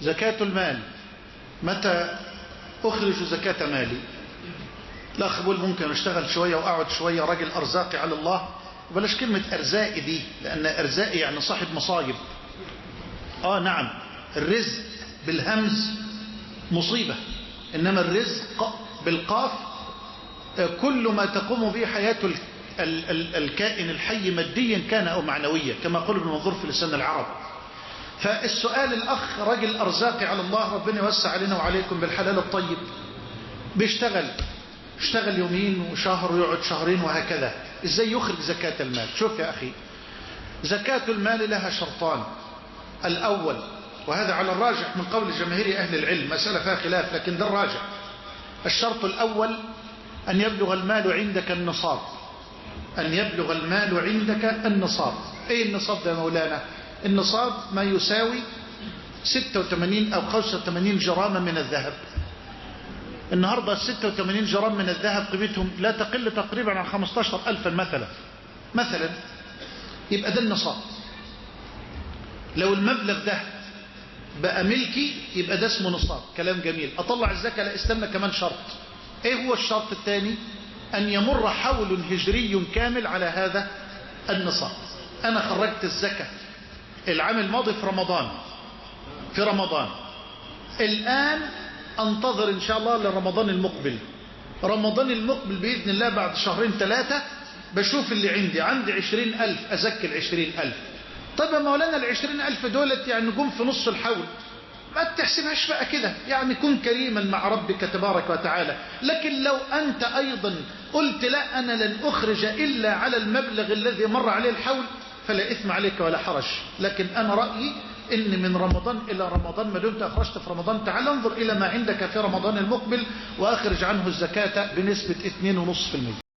زكاة المال، متى أخرج زكاة مالي؟ الأخ بيقول ممكن أشتغل شوية وأقعد شوية، راجل أرزاقي على الله. وبلاش كلمة أرزاقي دي، لأن أرزاقي يعني صاحب مصايب. نعم، الرزق بالهمز مصيبة، إنما الرزق بالقاف كل ما تقوم به حياة الكائن الحي ماديا كان أو معنويا، كما قال ابن منظور في لسان العرب. فالسؤال الأخ راجل أرزاقي على الله، ربنا يوسع علينا وعليكم بالحلال الطيب، اشتغل يومين وشهر ويقعد شهرين وهكذا، ازاي يخرج زكاة المال؟ شوف يا أخي، زكاة المال لها شرطان. الأول، وهذا على الراجح من قول جماهير أهل العلم، مسألة فيها خلاف لكن ده الراجح، الشرط الأول أن يبلغ المال عندك النصاب. أن يبلغ المال عندك النصاب. ايه النصاب ده يا مولانا؟ النصاب ما يساوي 86 أو 85 جراما من الذهب. النهاردة 86 جرام من الذهب قيمتهم لا تقل تقريبا عن 15,000 مثلا. يبقى ده النصاب. لو المبلغ ده بقى ملكي يبقى ده اسمه نصاب. كلام جميل. أطلع الزكاة؟ لا، استنى كمان شرط. ايه هو الشرط الثاني؟ أن يمر حول هجري كامل على هذا النصاب. أنا خرجت الزكاة العام الماضي في رمضان، الآن انتظر ان شاء الله لرمضان المقبل. رمضان المقبل بإذن الله بعد شهرين 3 بشوف اللي عندي 20,000، أزكي 20,000. طيب يا مولانا 20,000 دولت يعني نقوم في نص الحول، ما تحسبهاش بقى كده، يعني كن كريما مع ربك تبارك وتعالى. لكن لو أنت أيضا قلت لا أنا لن أخرج إلا على المبلغ الذي مر عليه الحول فلا إثم عليك ولا حرج. لكن أنا رأيي إن من رمضان إلى رمضان ما دمت أخرجت في رمضان، تعال انظر إلى ما عندك في رمضان المقبل وأخرج عنه الزكاة بنسبة 2.5%.